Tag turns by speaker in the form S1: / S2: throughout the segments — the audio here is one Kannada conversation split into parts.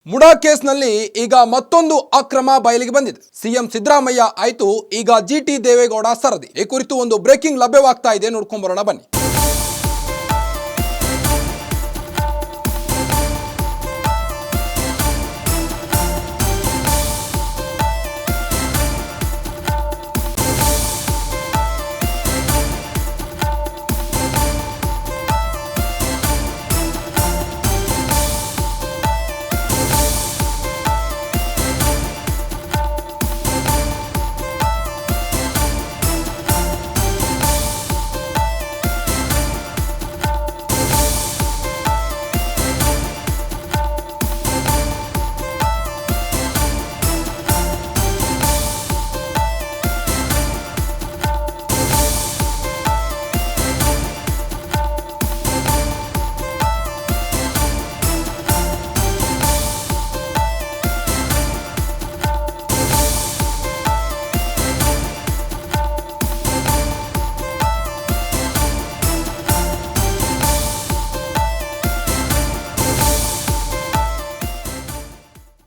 S1: ಮುಡಾ ಕೇಸ್ನಲ್ಲಿ ಈಗ ಮತ್ತೊಂದು ಅಕ್ರಮ ಬಯಲಿಗೆ ಬಂದಿದೆ. ಸಿಎಂ ಸಿದ್ದರಾಮಯ್ಯ ಆಯ್ತು, ಈಗ ಜಿಟಿ ದೇವೇಗೌಡ ಸರದಿ. ಈ ಕುರಿತು ಒಂದು ಬ್ರೇಕಿಂಗ್ ಲಭ್ಯವಾಗ್ತಾ ಇದೆ, ನೋಡ್ಕೊಂಡ್ ಬರೋಣ ಬನ್ನಿ.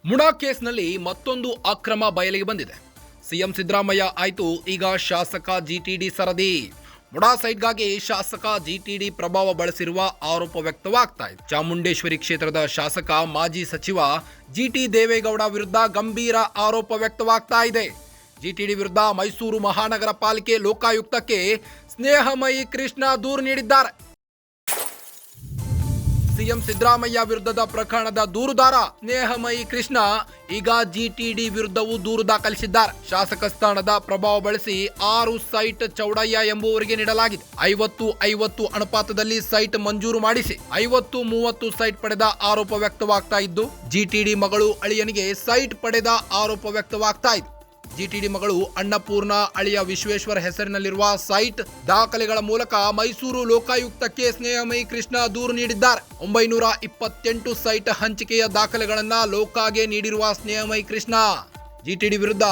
S1: ಮುಡಾ ಕೇಸ್ನಲ್ಲಿ ಮತ್ತೊಂದು ಅಕ್ರಮ ಬಯಲಿಗೆ ಬಂದಿದೆ. ಸಿಎಂ ಸಿದ್ದರಾಮಯ್ಯ ಆಯ್ತು, ಈಗ ಶಾಸಕ ಜಿಟಿಡಿ ಸರದಿ. ಮುಡಾ ಸೈಟ್ಗಾಗಿ ಶಾಸಕ ಜಿಟಿಡಿ ಪ್ರಭಾವ ಬಳಸಿರುವ ಆರೋಪ ವ್ಯಕ್ತವಾಗ್ತಾ ಇದೆ. ಚಾಮುಂಡೇಶ್ವರಿ ಕ್ಷೇತ್ರದ ಶಾಸಕ ಮಾಜಿ ಸಚಿವ ಜಿಟಿ ದೇವೇಗೌಡ ವಿರುದ್ಧ ಗಂಭೀರ ಆರೋಪ ವ್ಯಕ್ತವಾಗ್ತಾ ಇದೆ. ಜಿಟಿಡಿ ವಿರುದ್ಧ ಮೈಸೂರು ಮಹಾನಗರ ಪಾಲಿಕೆ ಲೋಕಾಯುಕ್ತಕ್ಕೆ ಸ್ನೇಹಮಯಿ ಕೃಷ್ಣ ದೂರು ನೀಡಿದ್ದಾರೆ. ಸಿಎಂ ಸಿದ್ದರಾಮಯ್ಯ ವಿರುದ್ಧದ ಪ್ರಕರಣದ ದೂರುದಾರ ಸ್ನೇಹಮಯಿ ಕೃಷ್ಣ ಈಗ ಜಿಟಿಡಿ ವಿರುದ್ಧವೂ ದೂರು ದಾಖಲಿಸಿದ್ದಾರೆ. ಶಾಸಕ ಸ್ಥಾನದ ಪ್ರಭಾವ ಬಳಸಿ 6 ಸೈಟ್ ಚೌಡಯ್ಯ ಎಂಬುವರಿಗೆ ನೀಡಲಾಗಿದೆ. 50-50 ಅನುಪಾತದಲ್ಲಿ ಸೈಟ್ ಮಂಜೂರು ಮಾಡಿಸಿ 50-30 ಸೈಟ್ ಪಡೆದ ಆರೋಪ ವ್ಯಕ್ತವಾಗ್ತಾ ಇದ್ದು, ಜಿಟಿಡಿ ಮಗಳು ಅಳಿಯನಿಗೆ ಸೈಟ್ ಪಡೆದ ಆರೋಪ ವ್ಯಕ್ತವಾಗ್ತಾ ಇದೆ. ಜಿಟಿಡಿ ಮಗಳು ಅನ್ನಪೂರ್ಣ ಅಳಿಯ ವಿಶ್ವೇಶ್ವರ ಹೆಸರಿನಲ್ಲಿರುವ ಸೈಟ್ ದಾಖಲೆಗಳ ಮೂಲಕ ಮೈಸೂರು ಲೋಕಾಯುಕ್ತಕ್ಕೆ ಸ್ನೇಹಮಯಿ ಕೃಷ್ಣ ದೂರು ನೀಡಿದ್ದಾರೆ. 928 ಸೈಟ್ ಹಂಚಿಕೆಯ ದಾಖಲೆಗಳನ್ನ ಲೋಕಾಗೆ ನೀಡಿರುವ ಸ್ನೇಹಮಯಿ ಕೃಷ್ಣ ಜಿಟಿಡಿ ವಿರುದ್ಧ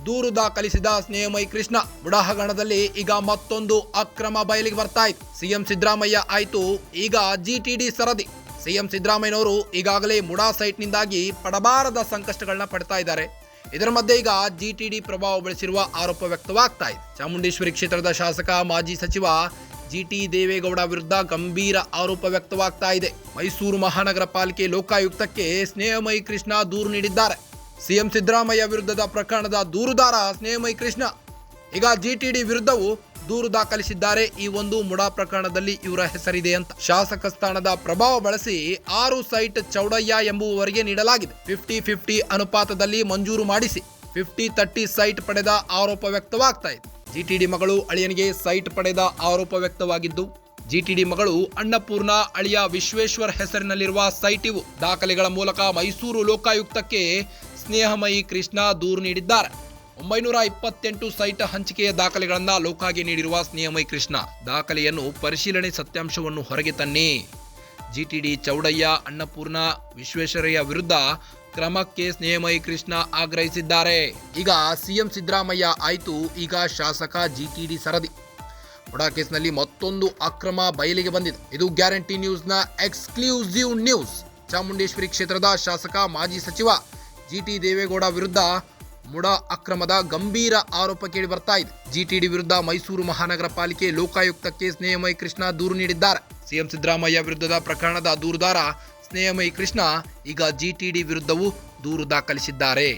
S1: ದೂರು ದಾಖಲಿಸಿದ ಸ್ನೇಹಮಯಿ ಕೃಷ್ಣ ಮುಡಾ ಹಗರಣದಲ್ಲಿ ಈಗ ಮತ್ತೊಂದು ಅಕ್ರಮ ಬಯಲಿಗೆ ಬರ್ತಾ ಇದೆ. ಸಿಎಂ ಸಿದ್ದರಾಮಯ್ಯ ಆಯ್ತು, ಈಗ ಜಿಟಿಡಿ ಸರದಿ. ಸಿಎಂ ಸಿದ್ದರಾಮಯ್ಯನವರು ಈಗಾಗಲೇ ಮುಡಾ ಸೈಟ್ನಿಂದಾಗಿ ಪಡಬಾರದ ಸಂಕಷ್ಟಗಳನ್ನ ಪಡ್ತಾ ಇದ್ದಾರೆ. ಇದರ ಮಧ್ಯೆ ಈಗ ಜಿಟಿಡಿ ಪ್ರಭಾವ ಬಳಸಿರುವ ಆರೋಪ ವ್ಯಕ್ತವಾಗ್ತಾ ಇದೆ. ಚಾಮುಂಡೇಶ್ವರಿ ಕ್ಷೇತ್ರದ ಶಾಸಕ ಮಾಜಿ ಸಚಿವ ಜಿಟಿ ದೇವೇಗೌಡ ವಿರುದ್ಧ ಗಂಭೀರ ಆರೋಪ ವ್ಯಕ್ತವಾಗ್ತಾ ಇದೆ. ಮೈಸೂರು ಮಹಾನಗರ ಪಾಲಿಕೆ ಲೋಕಾಯುಕ್ತಕ್ಕೆ ಸ್ನೇಹಮಯಿ ಕೃಷ್ಣ ದೂರು ನೀಡಿದ್ದಾರೆ. ಸಿಎಂ ಸಿದ್ದರಾಮಯ್ಯ ವಿರುದ್ಧದ ಪ್ರಕರಣದ ದೂರುದಾರ ಸ್ನೇಹಮಯಿ ಕೃಷ್ಣ ಈಗ ಜಿಟಿಡಿ ವಿರುದ್ಧವೂ ದೂರು ದಾಖಲಿಸಿದ್ದಾರೆ. ಈ ಒಂದು ಮುಡಾ ಪ್ರಕರಣದಲ್ಲಿ ಇವರ ಹೆಸರಿದೆ ಅಂತ. ಶಾಸಕ ಸ್ಥಾನದ ಪ್ರಭಾವ ಬಳಸಿ 6 ಸೈಟ್ ಚೌಡಯ್ಯ ಎಂಬುವವರಿಗೆ ನೀಡಲಾಗಿದೆ. 50-50 ಅನುಪಾತದಲ್ಲಿ ಮಂಜೂರು ಮಾಡಿಸಿ 50-30 ಸೈಟ್ ಪಡೆದ ಆರೋಪ ವ್ಯಕ್ತವಾಗ್ತಾ ಇದೆ. ಜಿಟಿಡಿ ಮಗಳು ಅಳಿಯನಿಗೆ ಸೈಟ್ ಪಡೆದ ಆರೋಪ ವ್ಯಕ್ತವಾಗಿದ್ದು, ಜಿಟಿಡಿ ಮಗಳು ಅನ್ನಪೂರ್ಣ ಅಳಿಯ ವಿಶ್ವೇಶ್ವರ್ ಹೆಸರಿನಲ್ಲಿರುವ ಸೈಟ್ ಇವು. ದಾಖಲೆಗಳ ಮೂಲಕ ಮೈಸೂರು ಲೋಕಾಯುಕ್ತಕ್ಕೆ ಸ್ನೇಹಮಯಿ ಕೃಷ್ಣ ದೂರು ನೀಡಿದ್ದಾರೆ. 928 ಸೈಟ್ ಹಂಚಿಕೆಯ ದಾಖಲೆಗಳನ್ನ ಲೋಕಾಗೆ ನೀಡಿರುವ ಸ್ನೇಹಮಯಿ ಕೃಷ್ಣ ದಾಖಲೆಯನ್ನು ಪರಿಶೀಲನೆ ಸತ್ಯಾಂಶವನ್ನು ಹೊರಗೆ ತನ್ನಿ. ಜಿಟಿಡಿ ಚೌಡಯ್ಯ ಅನ್ನಪೂರ್ಣ ವಿಶ್ವೇಶ್ವರಯ್ಯ ವಿರುದ್ಧ ಕ್ರಮಕ್ಕೆ ಸ್ನೇಹಮಯಿ ಕೃಷ್ಣ ಆಗ್ರಹಿಸಿದ್ದಾರೆ. ಈಗ ಸಿಎಂ ಸಿದ್ದರಾಮಯ್ಯ ಆಯ್ತು, ಈಗ ಶಾಸಕ ಜಿಟಿಡಿ ಸರದಿ. ಮುಡಾ ಕೇಸ್ನಲ್ಲಿ ಮತ್ತೊಂದು ಅಕ್ರಮ ಬಯಲಿಗೆ ಬಂದಿದೆ. ಇದು ಗ್ಯಾರಂಟಿ ನ್ಯೂಸ್ನ ಎಕ್ಸ್ಕ್ಲೂಸಿವ್ ನ್ಯೂಸ್. ಚಾಮುಂಡೇಶ್ವರಿ ಕ್ಷೇತ್ರದ ಶಾಸಕ ಮಾಜಿ ಸಚಿವ ಜಿಟಿ ದೇವೇಗೌಡ ವಿರುದ್ಧ ಮುಡಾ ಅಕ್ರಮದ ಗಂಭೀರ ಆರೋಪ ಕೇಳಿ ಬರ್ತಾ ಇದೆ. ಜಿಟಿಡಿ ವಿರುದ್ಧ ಮೈಸೂರು ಮಹಾನಗರ ಪಾಲಿಕೆ ಲೋಕಾಯುಕ್ತಕ್ಕೆ ಸ್ನೇಹಮಯಿ ಕೃಷ್ಣ ದೂರು ನೀಡಿದ್ದಾರೆ. ಸಿಎಂ ಸಿದ್ದರಾಮಯ್ಯ ವಿರುದ್ಧದ ಪ್ರಕರಣದ ದೂರುದಾರ ಸ್ನೇಹಮಯಿ ಕೃಷ್ಣ ಈಗ ಜಿಟಿಡಿ ವಿರುದ್ಧವೂ ದೂರು ದಾಖಲಿಸಿದ್ದಾರೆ.